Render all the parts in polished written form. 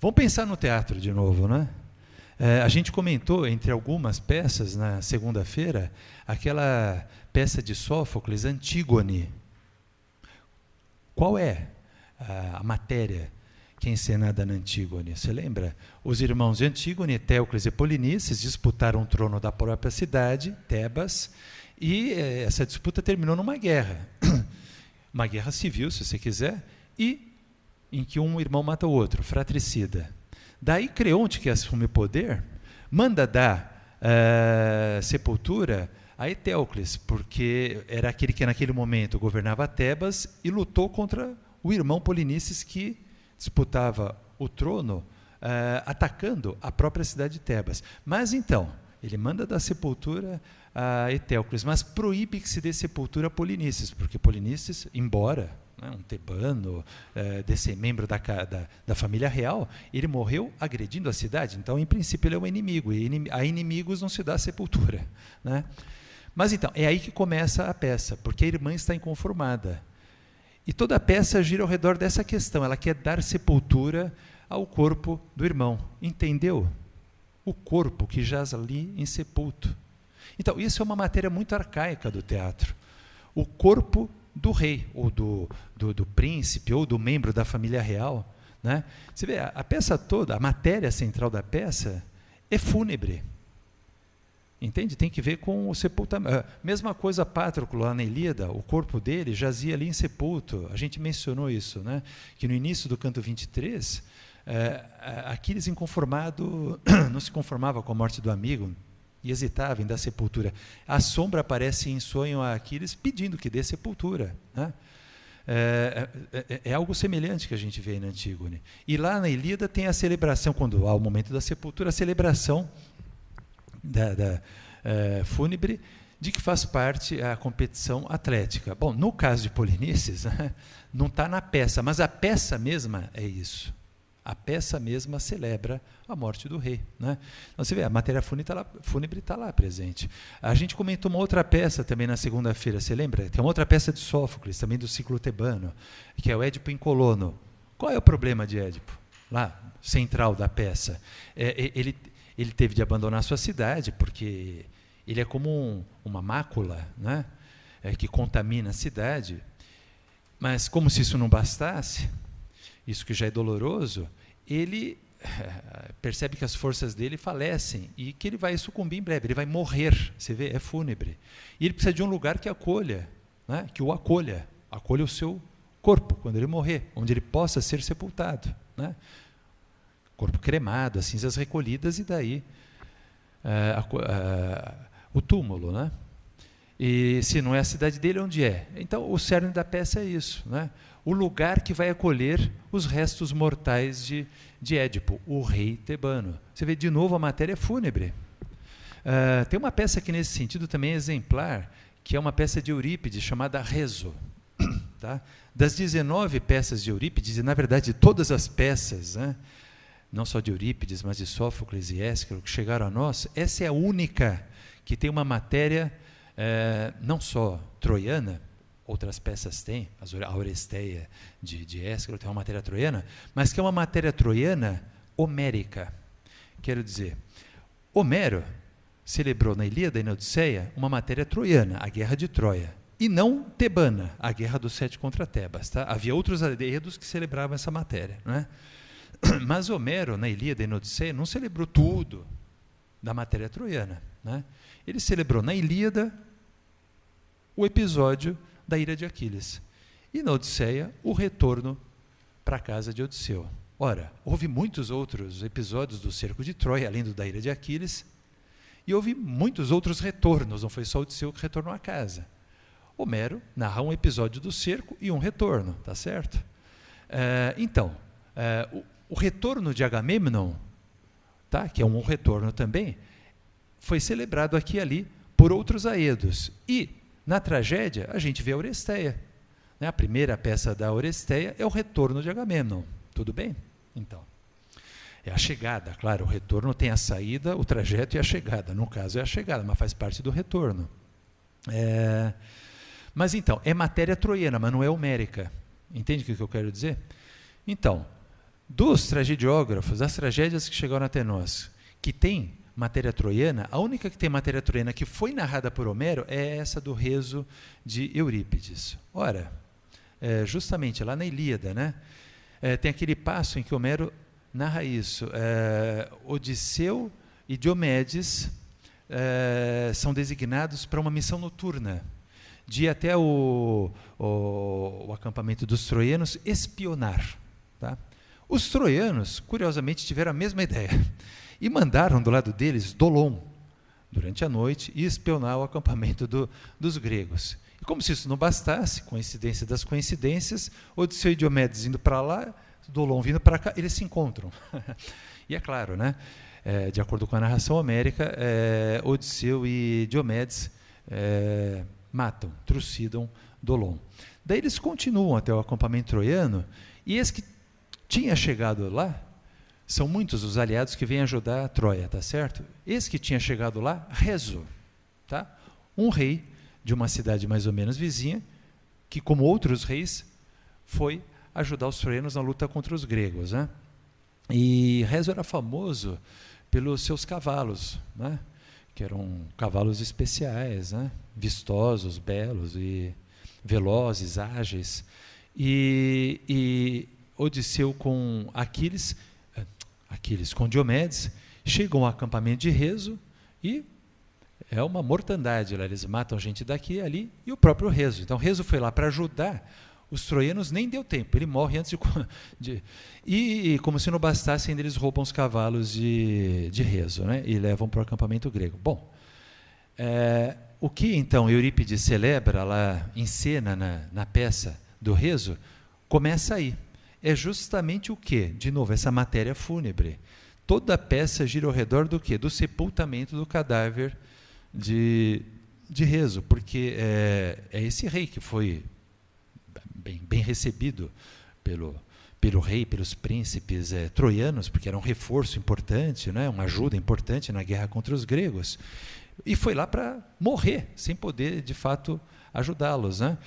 Vamos pensar no teatro de novo, né? A gente comentou, entre algumas peças, na segunda-feira, aquela peça de Sófocles, Antígone. Qual é a matéria que é encenada na Antígone? Você lembra? Os irmãos de Antígone, Etéocles e Polinices, disputaram o trono da própria cidade, Tebas, e essa disputa terminou numa guerra. Uma guerra civil, se você quiser, e em que um irmão mata o outro, fratricida. Daí Creonte, que assume o poder, manda dar sepultura a Etéocles, porque era aquele que naquele momento governava Tebas e lutou contra o irmão Polinices, que disputava o trono, atacando a própria cidade de Tebas. Mas então, ele manda dar sepultura a Etéocles, mas proíbe que se dê sepultura a Polinices, porque Polinices, embora um tebano, desse membro da família real, ele morreu agredindo a cidade, então, em princípio, ele é um inimigo, e a inimigos não se dá sepultura, né? Mas, então, é aí que começa a peça, porque a irmã está inconformada. E toda a peça gira ao redor dessa questão, ela quer dar sepultura ao corpo do irmão, entendeu? O corpo que jaz ali insepulto. Então, isso é uma matéria muito arcaica do teatro. O corpo do rei, ou do príncipe, ou do membro da família real, né? Você vê, a peça toda, a matéria central da peça é fúnebre. Entende? Tem que ver com o sepultamento. Mesma coisa Patroclo, lá na Ilíada, o corpo dele jazia ali insepulto. A gente mencionou isso, né? Que no início do canto 23, Aquiles inconformado não se conformava com a morte do amigo, e hesitava em dar sepultura. A sombra aparece em sonho a Aquiles pedindo que dê sepultura, né? É algo semelhante que a gente vê aí na Antígone. E lá na Ilíada tem a celebração, quando há o momento da sepultura, a celebração fúnebre, de que faz parte a competição atlética. Bom, no caso de Polinices, não está na peça, mas a peça mesma é isso. A peça mesma celebra a morte do rei, né? Então, você vê, a matéria fúnebre está lá presente. A gente comentou uma outra peça também na segunda-feira, você lembra? Tem uma outra peça de Sófocles, também do ciclo tebano, que é o Édipo em Colono. Qual é o problema de Édipo? Lá, central da peça. Ele teve de abandonar sua cidade, porque ele é como uma mácula, né? Que contamina a cidade. Mas, como se isso não bastasse, isso que já é doloroso, ele percebe que as forças dele falecem e que ele vai sucumbir em breve, ele vai morrer, você vê, é fúnebre. E ele precisa de um lugar que acolha, né? Que o acolha o seu corpo, quando ele morrer, onde ele possa ser sepultado, né? Corpo cremado, as cinzas recolhidas, e daí o túmulo, né? E se não é a cidade dele, onde é? Então, o cerne da peça é isso, né? O lugar que vai acolher os restos mortais de Édipo, o rei tebano. Você vê, de novo, a matéria é fúnebre. Tem uma peça que, nesse sentido, também é exemplar, que é uma peça de Eurípides, chamada Rezo. Tá? Das 19 peças de Eurípides, e, na verdade, de todas as peças, né? Não só de Eurípides, mas de Sófocles e Ésquilo, que chegaram a nós, essa é a única que tem uma matéria não só troiana, outras peças têm, a Oresteia de Ésquilo tem uma matéria troiana, mas que é uma matéria troiana homérica. Quero dizer, Homero celebrou na Ilíada e na Odisseia uma matéria troiana, a Guerra de Troia, e não tebana, a Guerra dos Sete contra Tebas. Tá? Havia outros enredos que celebravam essa matéria, não é? Mas Homero, na Ilíada e na Odisseia, não celebrou tudo da matéria troiana, né? Ele celebrou na Ilíada o episódio da ira de Aquiles, e na Odisseia o retorno para a casa de Odisseu. Ora, houve muitos outros episódios do cerco de Troia, além do da ira de Aquiles, e houve muitos outros retornos, não foi só Odisseu que retornou à casa. Homero narra um episódio do cerco e um retorno, tá certo? Então, o retorno de Agamemnon, tá? Que é um retorno também, foi celebrado aqui e ali por outros aedos. E, na tragédia, a gente vê a Oresteia, né? A primeira peça da Oresteia é o retorno de Agamemnon. Tudo bem? Então, é a chegada, claro, o retorno tem a saída, o trajeto e a chegada. No caso é a chegada, mas faz parte do retorno. Mas então, é matéria troiana, mas não é homérica. Entende o que eu quero dizer? Então, Dos tragediógrafos, das tragédias que chegaram até nós, que tem matéria troiana, a única que tem matéria troiana que foi narrada por Homero é essa do rezo de Eurípides. Ora, justamente lá na Ilíada, né, tem aquele passo em que Homero narra isso. Odisseu e Diomedes são designados para uma missão noturna, de ir até o acampamento dos troianos espionar. Tá? Os troianos, curiosamente, tiveram a mesma ideia e mandaram do lado deles Dolon, durante a noite, e espionar o acampamento dos gregos. E como se isso não bastasse, coincidência das coincidências, Odisseu e Diomedes indo para lá, Dolon vindo para cá, eles se encontram. E é claro, né, de acordo com a narração homérica, Odisseu e Diomedes matam, trucidam Dolon. Daí eles continuam até o acampamento troiano, e esse que tinha chegado lá, são muitos os aliados que vêm ajudar a Troia, tá certo? Esse que tinha chegado lá, Rezo, tá? Um rei de uma cidade mais ou menos vizinha, que, como outros reis, foi ajudar os troianos na luta contra os gregos, né? E Rezo era famoso pelos seus cavalos, né? Que eram cavalos especiais, né? Vistosos, belos e velozes, ágeis. E Odisseu com Aquiles com Diomedes, chegam ao acampamento de Rezo e é uma mortandade lá, eles matam gente daqui e ali, e o próprio Rezo. Então Rezo foi lá para ajudar os troianos, nem deu tempo, ele morre antes e como se não bastasse, ainda eles roubam os cavalos de Rezo, né, e levam para o acampamento grego. Bom, o que então Eurípides celebra lá em cena na peça do Rezo, começa aí. É justamente o quê? De novo, essa matéria fúnebre. Toda a peça gira ao redor do quê? Do sepultamento do cadáver de Rezo, porque é esse rei que foi bem recebido pelo rei, pelos príncipes troianos, porque era um reforço importante, né? Uma ajuda importante na guerra contra os gregos, e foi lá para morrer, sem poder, de fato, ajudá-los, né?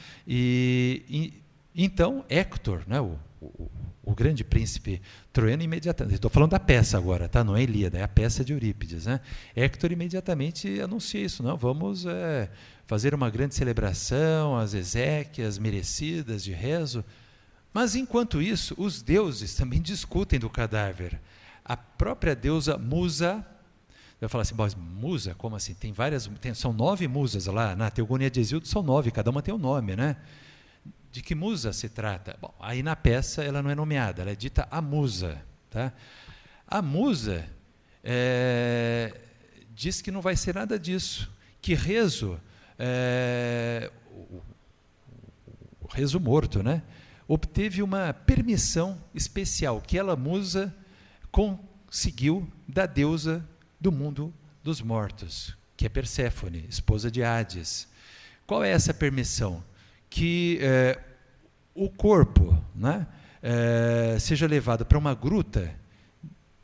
Então, Héctor, né, o grande príncipe troiano, imediatamente, estou falando da peça agora, tá? Não é Ilíada, é a peça de Eurípides, né? Héctor imediatamente anuncia isso, não? Vamos fazer uma grande celebração, as exéquias merecidas de Rezo. Mas, enquanto isso, os deuses também discutem do cadáver. A própria deusa Musa, eu falo assim, mas Musa, como assim? São 9 musas lá, na Teogonia de Hesíodo são 9, cada uma tem um nome, né? De que musa se trata? Bom, aí na peça ela não é nomeada, ela é dita a musa. Tá? A musa diz que não vai ser nada disso, que Rezo, o Rezo morto, né, obteve uma permissão especial, que ela, musa, conseguiu da deusa do mundo dos mortos, que é Perséfone, esposa de Hades. Qual é essa permissão? Que o corpo, né, seja levado para uma gruta,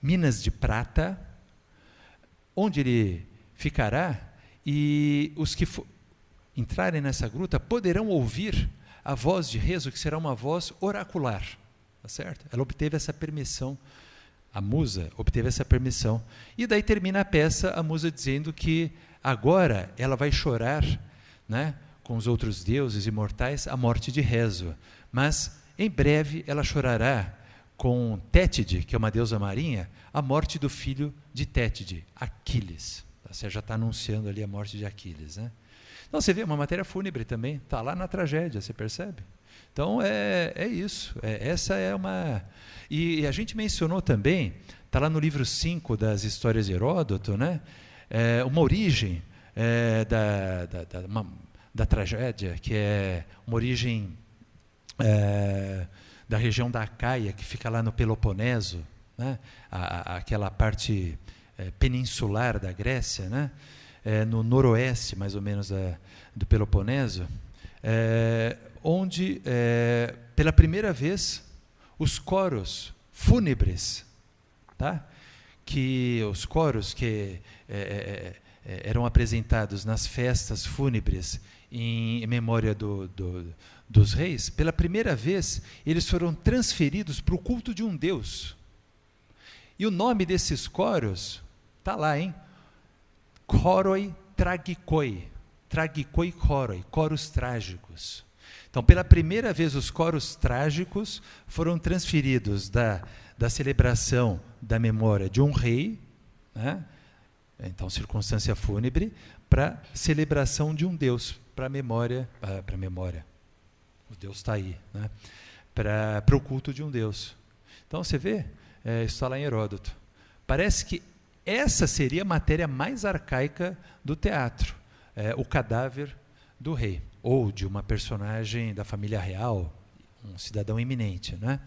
minas de prata, onde ele ficará, e os que entrarem nessa gruta poderão ouvir a voz de Rezo, que será uma voz oracular. Tá certo? Ela obteve essa permissão, a musa obteve essa permissão. E daí termina a peça, a musa dizendo que agora ela vai chorar, né, com os outros deuses imortais, a morte de Rezo. Mas, em breve, ela chorará com Tétide, que é uma deusa marinha, a morte do filho de Tétide, Aquiles. Você já está anunciando ali a morte de Aquiles, né? Então, você vê, uma matéria fúnebre também, está lá na tragédia, você percebe? Então, é isso. Essa é uma... E a gente mencionou também, está lá no livro 5 das Histórias de Heródoto, né? Uma origem da tragédia, que é uma origem da região da Acaia, que fica lá no Peloponeso, né? Aquela parte peninsular da Grécia, né? No noroeste, mais ou menos, do Peloponeso, onde, pela primeira vez, os coros fúnebres, tá? Os coros que eram apresentados nas festas fúnebres em memória dos reis, pela primeira vez, eles foram transferidos para o culto de um deus, E o nome desses coros está lá, hein? Choroi tragikoi. Tragikoi choroi, coros trágicos. Então, pela primeira vez, os coros trágicos foram transferidos da celebração da memória de um rei, né? Então, circunstância fúnebre, para a celebração de um Deus, para memória, o Deus está aí, né? Para o culto de um Deus. Então, você vê, isso está lá em Heródoto. Parece que essa seria a matéria mais arcaica do teatro, o cadáver do rei, ou de uma personagem da família real, um cidadão eminente, né?